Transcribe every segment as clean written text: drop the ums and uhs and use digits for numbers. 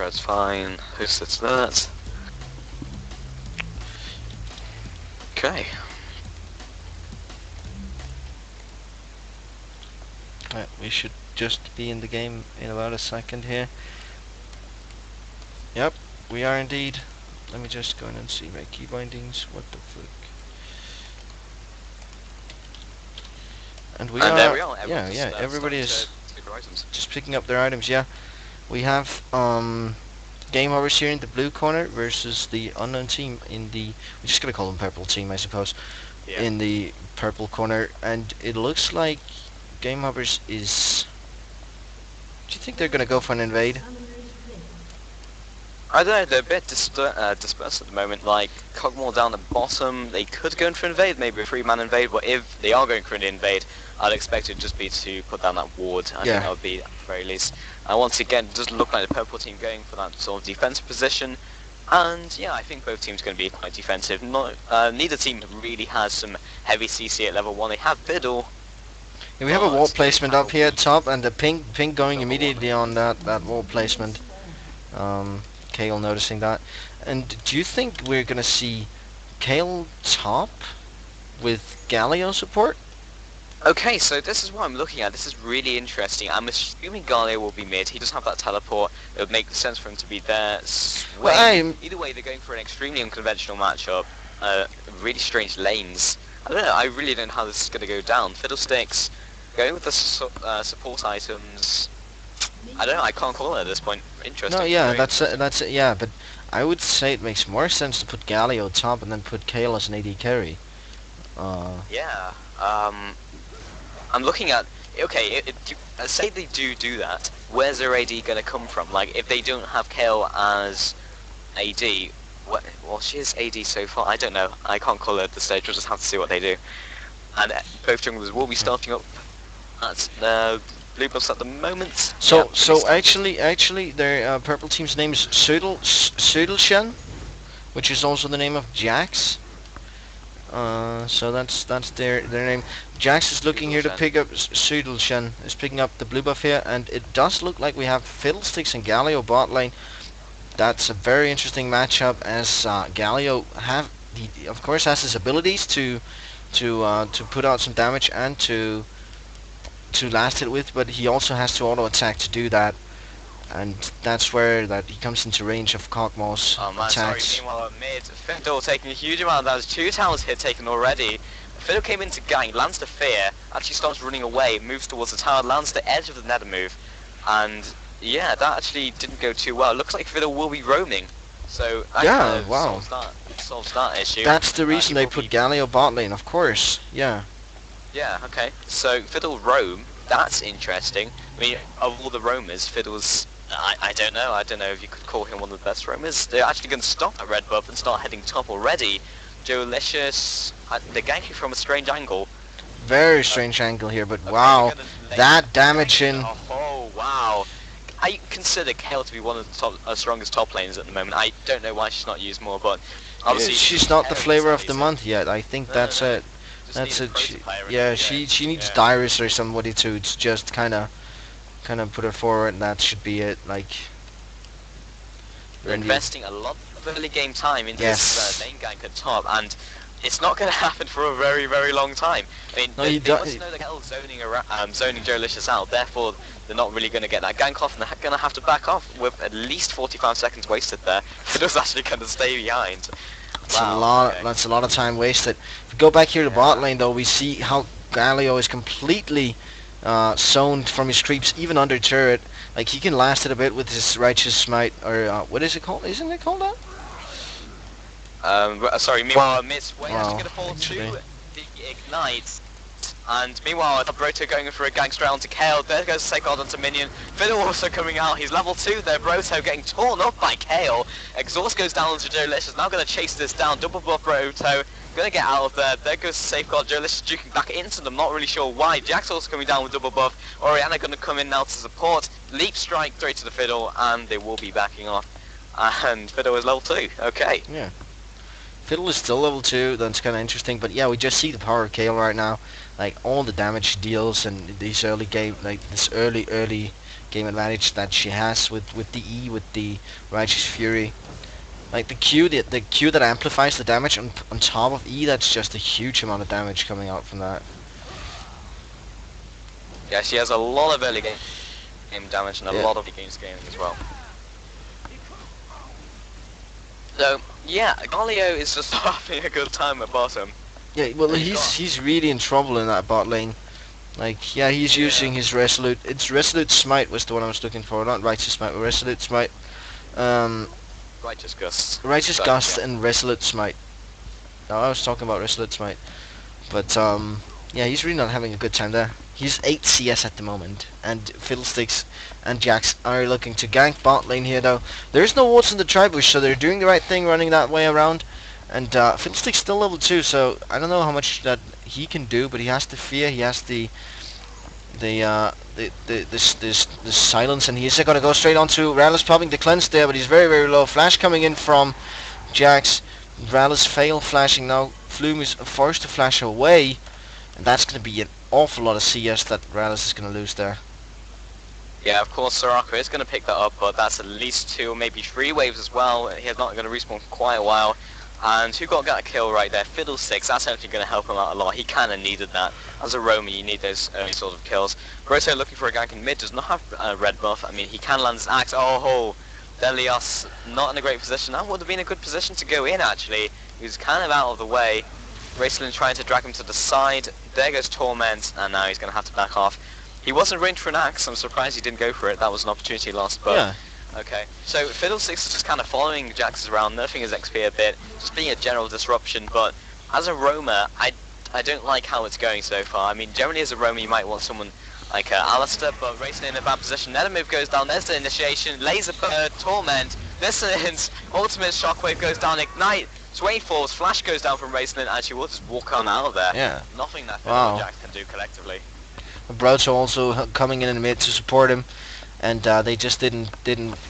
Press fine. Who sets that? Okay. Right, we should just be in the game in about a second here. Yep, we are indeed. Let me just go in and see my key bindings. What the fuck? And we are. There we are. Yeah, Everyone's yeah. just, Everybody starting is to pick their items. just picking up their items. Yeah, we have game hoppers here in the blue corner versus the unknown team in the. We're just gonna call them purple team, I suppose. Yeah. In the purple corner, and it looks like game hoppers is. Do you think they're gonna go for an invade? I don't know, they're a bit dispersed at the moment, like, Cogmore down the bottom, they could go in for invade, maybe a 3-man invade, but if they are going for an invade, I'd expect it just be to put down that ward. I think that would be at the very least. And once again, it does look like the purple team going for that sort of defensive position, and yeah, I think both teams are going to be quite defensive. Neither team really has some heavy CC at level 1, they have Fiddle. Yeah, we have a wall placement up here at top, and the ping going immediately on that wall placement. Kale noticing that. And do you think we're gonna see Kale top with Galio support? Okay, so this is what I'm looking at. This is really interesting. I'm assuming Galio will be mid. He does have that teleport. It would make sense for him to be there. Well, either way, they're going for an extremely unconventional matchup. Really strange lanes. I don't know. I really don't know how this is going to go down. Fiddlesticks going with the support items. I don't know. I can't call it at this point. Interesting. No, yeah, that's it. Yeah, but I would say it makes more sense to put Galio top and then put Kale as an AD carry. Yeah. I'm looking at. Okay, say they do that. Where's their AD gonna come from? Like, if they don't have Kale as AD, well, she is AD so far. I don't know. I can't call it at this stage. We'll just have to see what they do. And both junglers will be starting up at blue buffs at the moment. So Yeah, actually, their purple team's name is S DELCHEn, which is also the name of Jax. So that's their name. Jax is looking here to pick up S DELCHEn is picking up the blue buff here, and it does look like we have Fiddlesticks and Galio bot lane. That's a very interesting matchup, as Galio he of course has his abilities to put out some damage and to last it with, but he also has to auto attack to do that, and that's where he comes into range of Cogmore's attacks. Sorry, meanwhile mid, Fiddle taking a huge amount of damage. 2 towers hit taken already. Fiddle came into gang, lands the fear, actually starts running away, moves towards the tower, lands the edge of the nether move, and yeah, that actually didn't go too well. Looks like Fiddle will be roaming, so that yeah, wow, solves that issue. That's the reason they put Galio bot lane, of course. Yeah. Yeah, okay. So Fiddle roam, that's interesting. I mean, of all the roamers, Fiddle's I don't know if you could call him one of the best roamers. They're actually going to stop at red buff and start heading top already. Joelicious, they're ganking from a strange angle. Very strange angle here, but wow, that damage in. Oh wow. I consider Kale to be one of the strongest top laners at the moment. I don't know why she's not used more, but obviously she's not the flavor of the month yet. I think that's it. That's it. She needs Dyrus or somebody to just kind of put her forward, and that should be it. Like, they're investing a lot of early game time into this lane gank at top, and it's not going to happen for a very, very long time. I mean, they must know that Kel's zoning Joelicious out, therefore they're not really going to get that gank off, and they're going to have to back off with at least 45 seconds wasted there. Fiddle's actually going to stay behind. That's a lot of time wasted. If we go back here to bot lane, though, we see how Galio is completely zoned from his creeps, even under turret. Like, he can last it a bit with his righteous smite, or what is it called? Isn't it called that? Sorry, meanwhile, Miss Way is going to fall to the ignite. And meanwhile, Broto going for a gangster onto Kale. There goes Sacred onto Minion. Fiddle also coming out. He's level 2 there. Broto getting torn up by Kale. Exhaust goes down onto Joelicious. Now going to chase this down. Double buff Broto. Going to get out of there. There goes Safeguard. Joelicious juking back into them. Not really sure why. Jack's also coming down with double buff. Orianna going to come in now to support. Leap strike straight to the Fiddle. And they will be backing off. And Fiddle is level 2. Okay. Yeah. Fiddle is still level 2. That's kind of interesting. But yeah, we just see the power of Kale right now. Like, all the damage he deals and these early game, like this early game advantage that she has with the E, with the Righteous Fury. Like the Q, the Q that amplifies the damage on top of E, that's just a huge amount of damage coming out from that. Yeah, she has a lot of early game damage and a lot of game scaling as well. So yeah, Galio is just having a good time at bottom. Yeah, well he's really in trouble in that bot lane. Like, yeah, he's using his Resolute. It's Resolute Smite was the one I was looking for, not Righteous Smite, but Resolute Smite. Righteous Gust. Righteous Gust and Resolute Smite. No, I was talking about Resolute Smite. But, yeah, he's really not having a good time there. He's 8 CS at the moment, and Fiddlesticks and Jax are looking to gank bot lane here, though. There's no wards in the tri-bush, so they're doing the right thing running that way around. And Fiddlestick's still level 2, so I don't know how much that he can do, but he has the fear, he has the silence, and he's gonna go straight onto Rallis, popping the cleanse there, but he's very, very low. Flash coming in from Jax. Rallis fail flashing now. Flume is forced to flash away, and that's gonna be an awful lot of CS that Rallis is gonna lose there. Yeah, of course Soraka is gonna pick that up, but that's at least 2 or maybe 3 waves as well. He's not gonna respawn for quite a while. And who got that kill right there? Fiddlesticks, that's actually going to help him out a lot. He kind of needed that. As a roamer, you need those early sort of kills. Grosso looking for a gank in mid, does not have a red buff. I mean, he can land his axe. Oh, Delios not in a great position. That would have been a good position to go in, actually. He was kind of out of the way. Raceland trying to drag him to the side. There goes Torment, and now he's going to have to back off. He wasn't ranged for an axe. I'm surprised he didn't go for it. That was an opportunity lost, but... Yeah. Okay, so Fiddlesticks is just kind of following Jax around, nerfing his XP a bit, just being a general disruption, but as a roamer, I don't like how it's going so far. I mean, generally as a roamer you might want someone like Alistair, but racing in a bad position. Nether move goes down, there's the initiation, Laser Bird, Torment, Dissonance, Ultimate Shockwave goes down, Ignite, Sway falls, Flash goes down from Raceland, and she will just walk on out of there. Yeah. Nothing that Fiddle and Jax can do collectively. Brocho also coming in the mid to support him. And they just didn't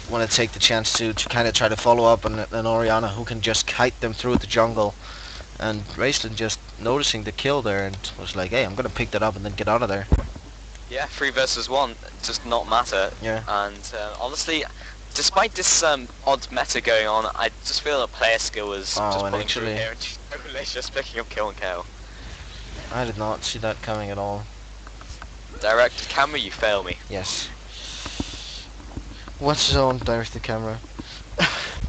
want to take the chance to kind of try to follow up on an Orianna who can just kite them through the jungle. And Raceland just noticing the kill there and was like, hey, I'm going to pick that up and then get out of there. Yeah, 3 versus 1 does not matter. Yeah. And honestly, despite this odd meta going on, I just feel that player skill was just pulling through here and just picking up kill and KO. I did not see that coming at all. Direct camera, you fail me. Yes. What's on direct to camera?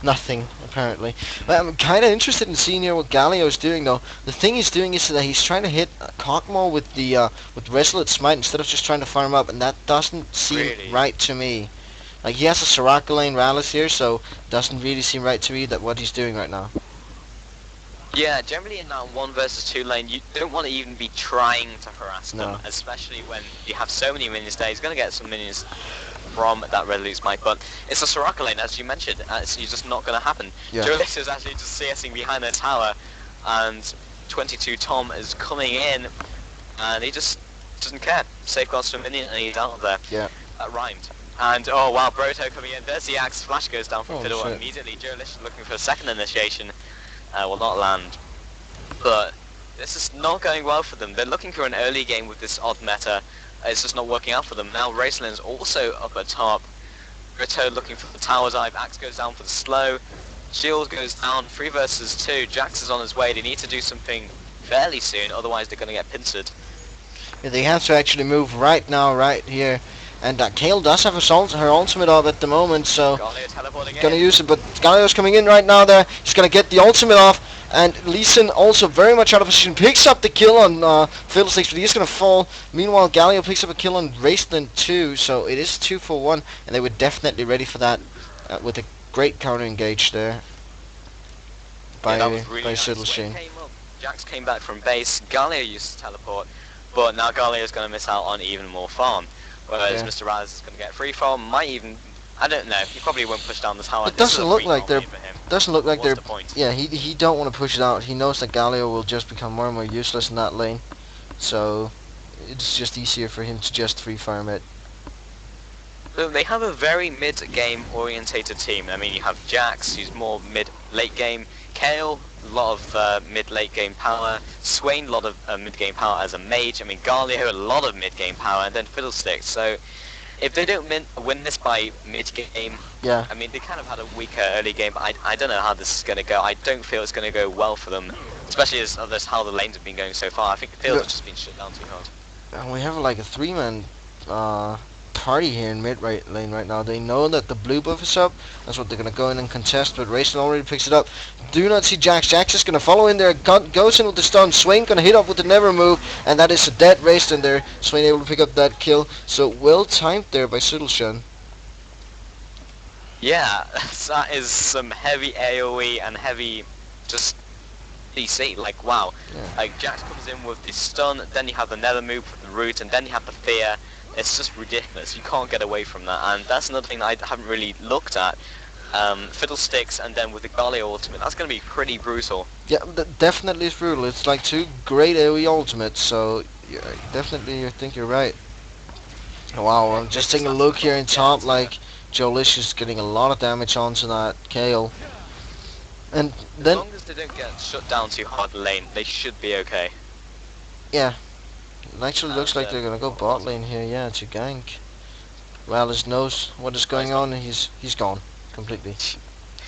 Nothing, apparently. But I'm kind of interested in seeing here what Galio's doing, though. The thing he's doing is that he's trying to hit Cockmore with the with Resolute Smite instead of just trying to farm up, and that doesn't seem right to me. Like, he has a Soraka lane Rallis here, so it doesn't really seem right to me that what he's doing right now. Yeah, generally in that 1 versus 2 lane, you don't want to even be trying to harass them, especially when you have so many minions there. He's going to get some minions from that Resolute Smite, but it's a Soraka lane, as you mentioned. It's just not going to happen. Yeah. Duelist is actually just CSing behind the tower, and 22 Tom is coming in, and he just doesn't care. Safeguards for a minion, and he's out of there. Yeah. That rhymed. And oh wow, Broto coming in. There's the axe. Flash goes down from Fiddle shit. immediately. Duelist looking for a second initiation. Will not land. But this is not going well for them. They're looking for an early game with this odd meta. It's just not working out for them. Now Raceland's also up at top. Rito looking for the tower dive. Axe goes down for the slow. Shield goes down. 3 versus 2. Jax is on his way. They need to do something fairly soon, otherwise they're going to get pincered. Yeah, they have to actually move right now, right here. And Kale does have her ultimate up at the moment, so gonna use it. But Galio's coming in right now there. He's gonna get the ultimate off. And Leeson also very much out of position. Picks up the kill on Fiddlesticks, but he's gonna fall. Meanwhile, Galio picks up a kill on Raceland too. So it is 2 for 1, and they were definitely ready for that with a great counter engage there by SDELCHEn. Jax came back from base. Galio used to teleport, but now Galio's gonna miss out on even more farm. Whereas Mr. Raz is going to get free farm, might even, I don't know, he probably won't push down the tower. It doesn't look like they're, What's the point? Yeah, he don't want to push it out. He knows that Galio will just become more and more useless in that lane. So, it's just easier for him to just free farm it. So they have a very mid-game orientated team. I mean, you have Jax, who's more mid-late game, Kale, a lot of mid-late game power, Swain, a lot of mid-game power as a mage, I mean Galio, a lot of mid-game power, and then Fiddlesticks. So if they don't win this by mid-game, Yeah. I mean, they kind of had a weaker early game, but I don't know how this is going to go. I don't feel it's going to go well for them, especially as how the lanes have been going so far. I think the field has just been shut down too hard. And we have like a 3-man party here in mid lane right now. They know that the blue buff is up. That's what they're going to go in and contest, but Rayson already picks it up. Do not see Jax. Jax is going to follow in there. Goes in with the stun. Swain going to hit up with the never move, and that is a dead Rayson there. Swain able to pick up that kill. So well timed there by S DELCHEn. Yeah, that is some heavy AoE and heavy just DC. Like, wow. Yeah. Like, Jax comes in with the stun, then you have the nether move with the root, and then you have the fear. It's just ridiculous. You can't get away from that, and that's another thing that I haven't really looked at. Fiddlesticks, and then with the Galio ultimate, that's going to be pretty brutal. Yeah, definitely is brutal. It's like 2 great AoE ultimates, so yeah, definitely I think you're right. Wow, I'm just taking a look here in top, like Jolish is getting a lot of damage onto that Kale. And then, as long as they don't get shut down too hard in lane, they should be okay. yeah, it actually looks like they're gonna go bot lane here, yeah, to gank. Rallis knows what is going on, and he's gone completely.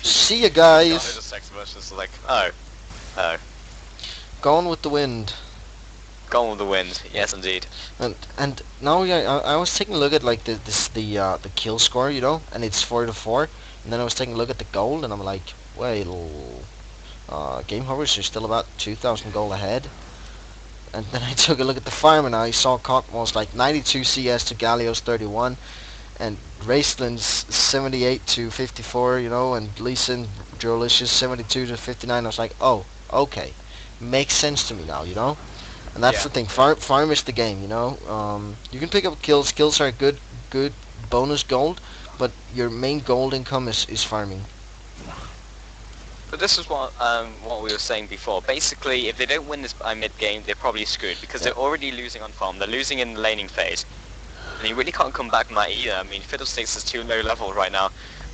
See ya, guys. Like, oh, Gone with the wind. gone with the wind. Yes, indeed. And now I was taking a look at like the kill score, you know, and it's 4-4. And then I was taking a look at the gold, and I'm like, well, gamehoppers are still about 2,000 gold ahead. And then I took a look at the farm, and I saw Cockmo's like 92 CS to Galio's 31, and Raceland's 78 to 54, you know, and Leeson Jolish's 72 to 59. I was like, oh, okay, makes sense to me now, you know. And that's the thing. Farm is the game, you know. You can pick up kills. Kills are good bonus gold, but your main gold income is farming. But this is what we were saying before. Basically, if they don't win this by mid-game, they're probably screwed, because they're already losing on farm. They're losing in the laning phase. And you really can't come back from that either. I mean, Fiddlesticks is too low level right now,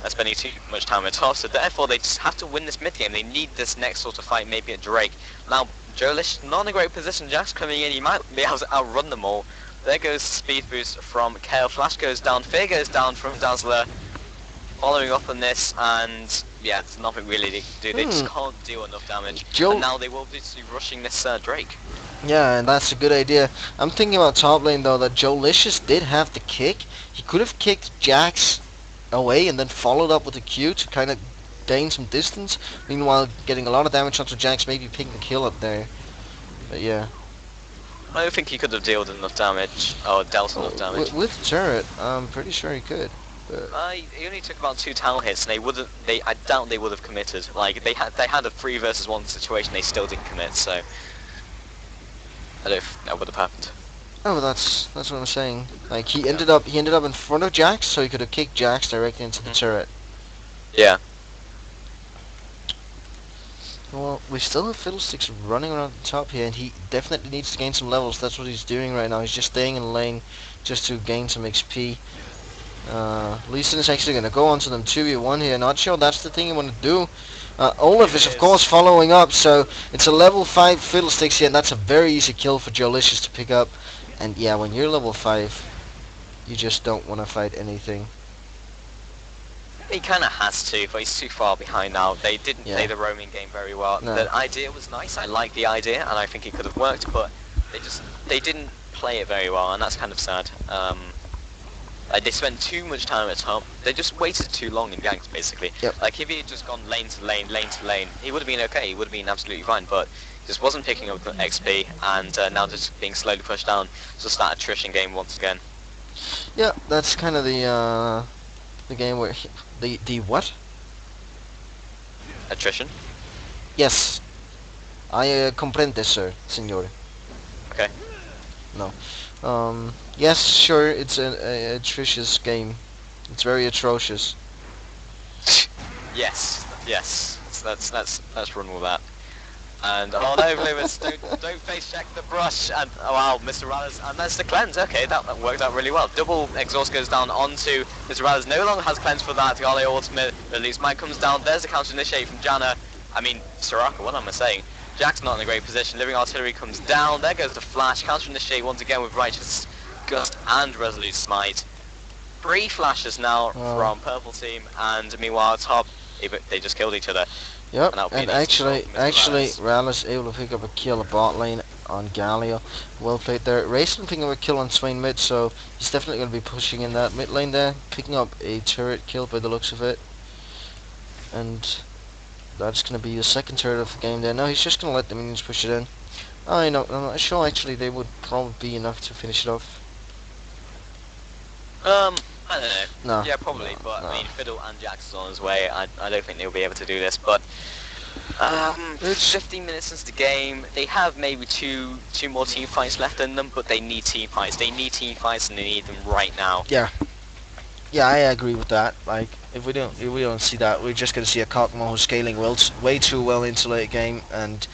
spending too much time at top, so therefore they just have to win this mid-game. They need this next sort of fight, maybe at Drake. Now, Jolish, not in a great position. Jack's coming in, he might be able to outrun them all. There goes speed boost from Kale. Flash goes down, Fear goes down from Dazzler. Following up on this, and yeah, there's nothing really they can do. They just can't do enough damage. And now they will be rushing this Drake. Yeah, and that's a good idea. I'm thinking about top lane though, that Jolicious did have the kick. He could have kicked Jax away and then followed up with a Q to kind of gain some distance. Meanwhile, getting a lot of damage onto Jax, maybe picking the kill up there. But yeah. I don't think he could have dealt enough damage, or dealt enough damage. With turret, I'm pretty sure he could. He only took about 2 tower hits, and I doubt they would have committed. Like they had a 3 versus 1 situation, they still didn't commit. So I don't know if that would have happened. Oh, that's what I'm saying. Like he ended up in front of Jax, so he could have kicked Jax directly into the turret. Yeah. Well, we still have Fiddlesticks running around the top here, and he definitely needs to gain some levels. That's what he's doing right now. He's just staying in the lane just to gain some XP. Leeson is actually going to go onto them 2v1 here. Not sure that's the thing you want to do. Olaf is of course following up, so it's a level 5 Fiddlesticks here, and that's a very easy kill for Jolicious to pick up. And yeah, when you're level 5, you just don't want to fight anything. He kind of has to, but he's too far behind now. They didn't play the roaming game very well. No. The idea was nice, I like the idea, and I think it could have worked, but they didn't play it very well, and that's kind of sad. They spent too much time at top. They just waited too long in ganks, basically. Yep. Like, if he had just gone lane to lane, he would have been okay, he would have been absolutely fine, but just wasn't picking up XP, and now just being slowly pushed down. Just that attrition game once again. Yeah, that's kind of the game where the what? Attrition? Yes, I comprende, sir, signore. Okay. No. Yes, sure, it's an atrocious game. It's very atrocious. Yes. Let's run with that. And oh no, Lewis, don't face check the brush. And oh wow, Mr. Rallis, and that's the cleanse. Okay, that worked out really well. Double exhaust goes down onto Mr. Rallis. No longer has cleanse for that. Galio ultimate release. Mike comes down. There's a counter initiate from Janna. I mean, Soraka. What am I saying? Jack's not in a great position. Living Artillery comes down. There goes the flash. Counter initiate once again with Righteous Gust and Resolute Smite. 3 flashes now from purple team, and meanwhile top, they just killed each other. Yep, and actually, Rallis able to pick up a kill at bot lane on Galio. Well played there. Racing picking up a kill on Swain mid, so he's definitely going to be pushing in that mid lane there, picking up a turret kill by the looks of it. And that's going to be the second turret of the game there. No, he's just going to let the minions push it in. I know, I'm not sure actually they would probably be enough to finish it off. I don't know. No. Yeah, probably, but I mean, Fiddle and Jax is on his way. I don't think they'll be able to do this, but it's 15 minutes into the game. They have maybe two more team fights left in them, but they need team fights. They need team fights, and they need them right now. Yeah, I agree with that. Like, if we don't see that, we're just gonna see a Cockmo who's scaling way too well into late game, and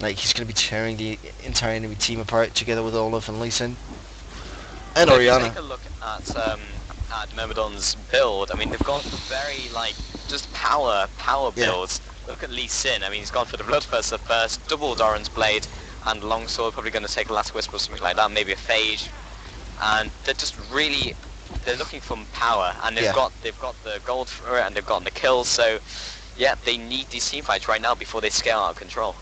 like he's gonna be tearing the entire enemy team apart together with Olaf and Lee Sin and Orianna. Take a look at Myrmidon's build. I mean, they've gone for very like just power builds. Look at Lee Sin. I mean, he's gone for the Bloodthirster first, double Doran's Blade, and Longsword. Probably going to take a Last Whisper or something like that. Maybe a Phage. And they're just really looking for power, and they've got the gold for it, and they've gotten the kills. So yeah, they need these team fights right now before they scale out of control.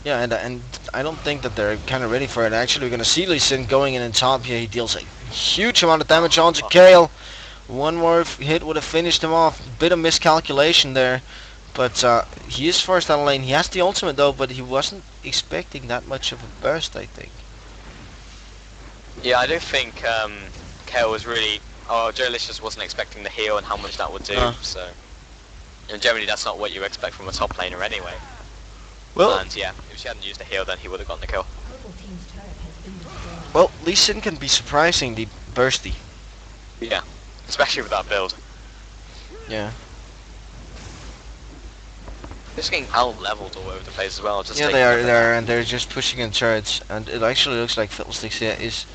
Yeah, and I don't think that they're kind of ready for it. Actually, we're going to see Lee Sin going in top here. He deals a huge amount of damage onto Kale. One more hit would have finished him off. Bit of miscalculation there. But he is first on lane. He has the ultimate though, but he wasn't expecting that much of a burst, I think. Yeah, I don't think Kale was really... Oh, Jolicious wasn't expecting the heal and how much that would do, so... And generally that's not what you expect from a top laner anyway. Well, and yeah, if she hadn't used the heal, then he would have gotten the kill. Well, Lee Sin can be surprisingly bursty. Yeah, especially with that build. Yeah. They're just getting out-leveled all over the place as well. Just yeah, they are, and they're just pushing in turrets, and it actually looks like Fiddlesticks here is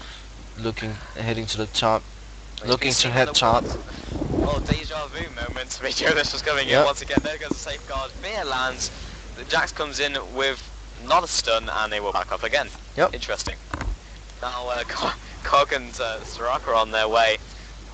heading to the top, looking to head top. Oh, deja vu moments. This was coming in once again. There goes the safeguard. Fear lands. The Jax comes in with not a stun, and they will back up again. Yep. Interesting. Now, Cog and Soraka are on their way.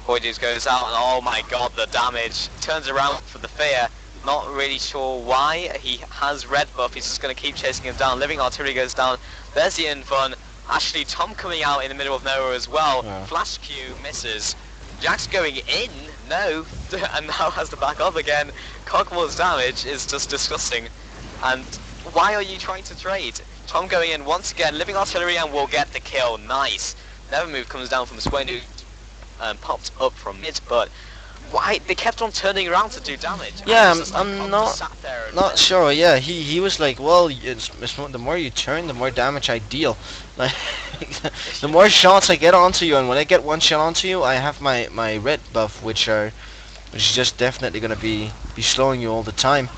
Boydus goes out, and oh my god, the damage. Turns around for the Fear. Not really sure why. He has red buff. He's just going to keep chasing him down. Living Artillery goes down. There's the infun. Actually, Tom coming out in the middle of nowhere as well. Yeah. Flash Q misses. Jax going in. No. And now has to back up again. Cogmore's damage is just disgusting. And why are you trying to trade? Tom going in once again. Living Artillery and will get the kill. Nice. Nevermove comes down from Swain who popped up from mid, but why they kept on turning around to do damage? Yeah, I'm not sure. Yeah, he was like, well, the more you turn, the more damage I deal. Like, the more shots I get onto you, and when I get one shot onto you, I have my red buff, which is just definitely gonna be slowing you all the time.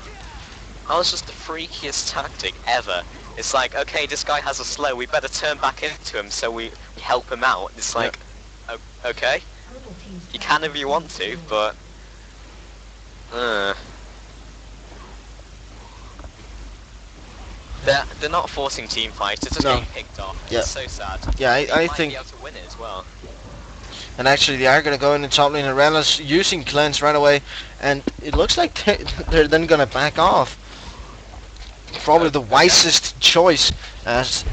That was just the freakiest tactic ever. It's like, okay, this guy has a slow, we better turn back into him so we help him out. It's like, okay. You can if you want to, but... They're not forcing team fights, they're just getting picked off. Yeah. It's so sad. Yeah, I think... Be able to win it as well. And actually they are going to go in the top lane, and Rena's using Cleanse right away, and it looks like they're then going to back off. Probably the wisest choice, as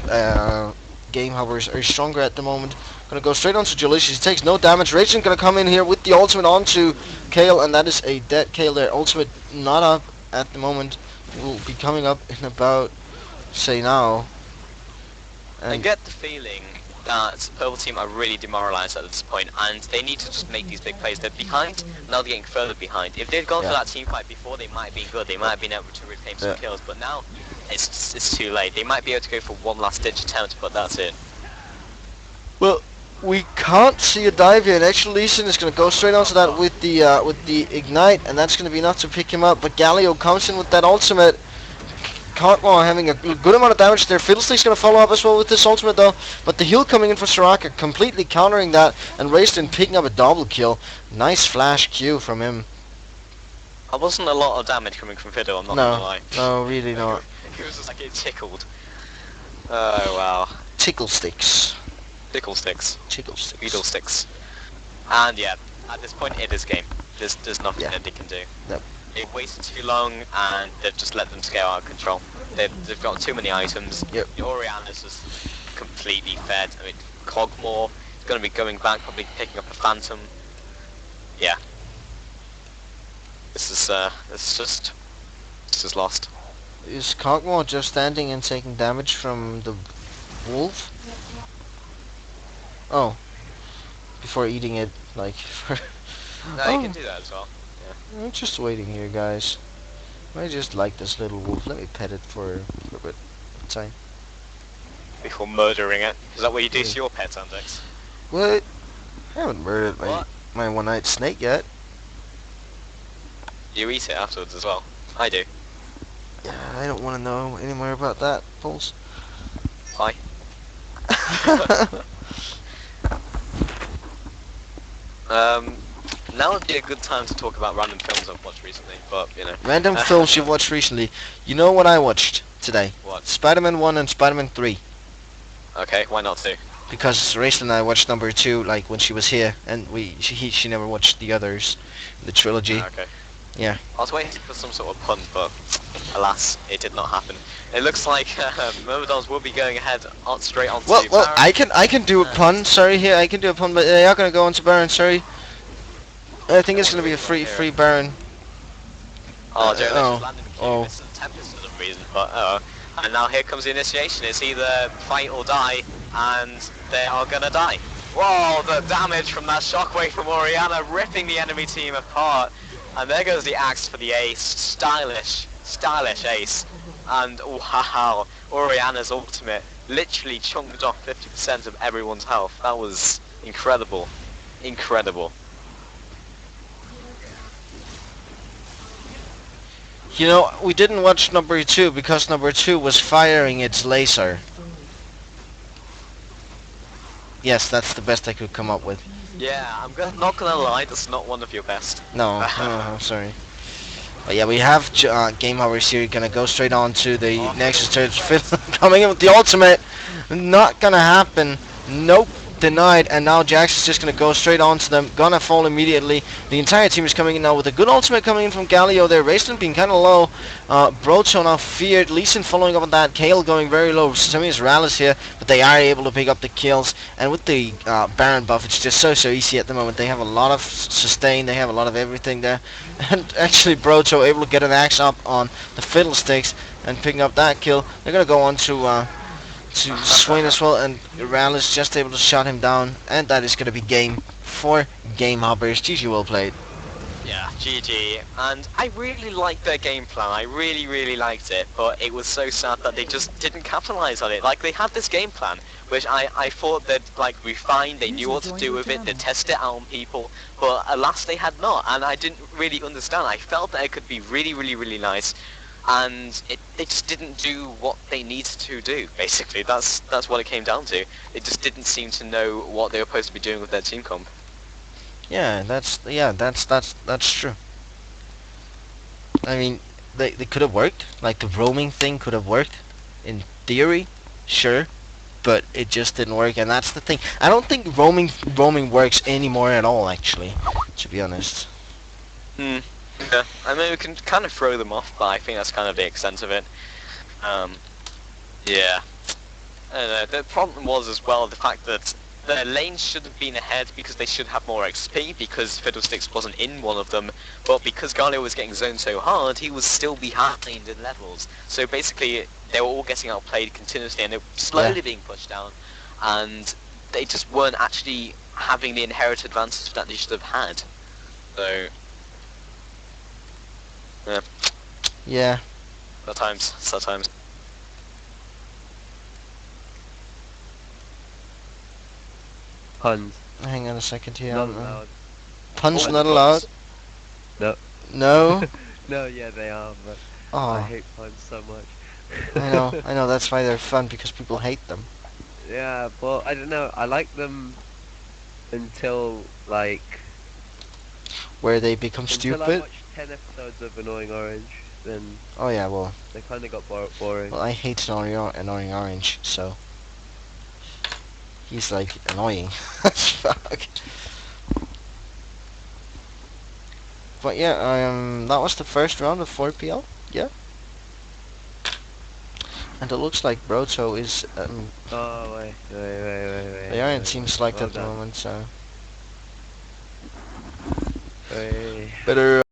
game hoppers are stronger at the moment. Gonna go straight onto Jolicious. He takes no damage. Raging gonna come in here with the ultimate onto Kale, and that is a dead Kale there. Ultimate not up at the moment. Will be coming up in about, say now. And I get the feeling that Purple Team are really demoralized at this point, and they need to just make these big plays. They're behind, now they're getting further behind. If they'd gone for that team fight before, they might have been good. They might have been able to reclaim some kills, but now it's too late. They might be able to go for one last ditch attempt, but that's it. Well, we can't see a dive here, and actually Lee Sin is going to go straight onto that with the ignite, and that's going to be enough to pick him up. But Galio comes in with that ultimate. Cockmo having a good amount of damage there. Fiddlestick's going to follow up as well with this ultimate though, but the heal coming in for Soraka, completely countering that, and Raistin picking up a double kill. Nice flash Q from him. There wasn't a lot of damage coming from Fiddle, I'm not going to lie. No, really not. He was just like getting tickled. Oh wow. Tickle sticks. Tickle sticks. Tickle sticks. Beetle sticks. And yeah, At this point, it is game. There's nothing that they can do. Yep. They've wasted too long, and they've just let them scale out of control. They've got too many items. Yep. Oriana's just completely fed. I mean, Cogmore is going to be going back, probably picking up a Phantom. Yeah. This is lost. Is Cogmore just standing and taking damage from the wolf? Oh. Before eating it, like... No, you can do that as well. Yeah. I'm just waiting here, guys. I just like this little wolf. Let me pet it for a bit of time. Before murdering it. Is that what you do to your pets, Andex? What? I haven't murdered my one-eyed snake yet. You eat it afterwards as well. I do. Yeah, I don't want to know any more about that, Pulse. Why? Now would be a good time to talk about random films I've watched recently, but, you know. Random films you've watched recently. You know what I watched today? What? Spider-Man 1 and Spider-Man 3. Okay, why not 2? Because Rachel and I watched number 2, like, when she was here, and she never watched the others, the trilogy. Okay. Yeah. I was waiting for some sort of pun, but alas, it did not happen. It looks like Myrmidons will be going ahead straight on to Well, Baron. I can do a pun. Sorry, here I can do a pun, but they are gonna go on to Baron. Sorry. I think it's gonna be a free Baron. Oh, Joe, oh, just landed oh. This is Tempest for some reason, but and now here comes the initiation. It's either fight or die, and they are gonna die. Whoa, the damage from that shockwave from Oriana ripping the enemy team apart. And there goes the axe for the ace. Stylish ace. And wow, Oriana's ultimate literally chunked off 50% of everyone's health. That was incredible. Incredible. You know, we didn't watch number 2 because number 2 was firing its laser. Yes, that's the best I could come up with. Yeah, not gonna lie, that's not one of your best. No, I'm sorry. But yeah, we have Game Hoppers here. Gonna go straight on to the Nexus Church. Coming in with the ultimate. Not gonna happen. Nope. Denied. And now Jax is just gonna go straight on to them. Gonna fall immediately. The entire team is coming in now with a good ultimate coming in from Galio there. Raceland being kind of low. Brocho now feared. Lee Sin following up on that. Kale going very low. Simius Rallis here. But they are able to pick up the kills. And with the Baron buff, it's just so easy at the moment. They have a lot of sustain. They have a lot of everything there. And actually Brocho able to get an axe up on the Fiddlesticks and picking up that kill. They're gonna go on to Swain as well, and Rallis just able to shut him down, and that is gonna be game for Game Hoppers. GG, well played. Yeah, GG. And I really liked their game plan. I really liked it, but it was so sad that they just didn't capitalize on it. Like, they had this game plan, which I thought they'd like refine. They knew what to do with it. They test it out on people, but alas, they had not. And I didn't really understand. I felt that it could be really nice, and they just didn't do what they needed to do. Basically, that's what it came down to. They just didn't seem to know what they were supposed to be doing with their team comp. Yeah, that's true. I mean, they could have worked. Like, the roaming thing could have worked in theory, sure, but it just didn't work, and that's the thing. I don't think roaming works anymore at all, actually, to be honest. Yeah, I mean, we can kind of throw them off, but I think that's kind of the extent of it. Yeah. I don't know, the problem was as well the fact that their lanes should have been ahead because they should have more XP, because Fiddlesticks wasn't in one of them, but because Galio was getting zoned so hard, he was still behind in levels. So basically, they were all getting outplayed continuously, and they were slowly being pushed down, and they just weren't actually having the inherent advantage that they should have had. So, yeah. Yeah. Sometimes. Puns. Hang on a second here. Not allowed. Puns Oh, not allowed? No. No? No, yeah, they are, but Oh, I hate puns so much. I know, that's why they're fun, because people hate them. Yeah, but I don't know, I like them until, like... Where they become Until I stupid? watched 10 episodes of Annoying Orange, then Oh yeah, well, they kind of got boring. I hate annoying orange, so... He's like annoying as fuck. But yeah, that was the first round of 4PL. Yeah. And it looks like Broto is Oh wait. they are in team select Well at the done. moment, so Wait. better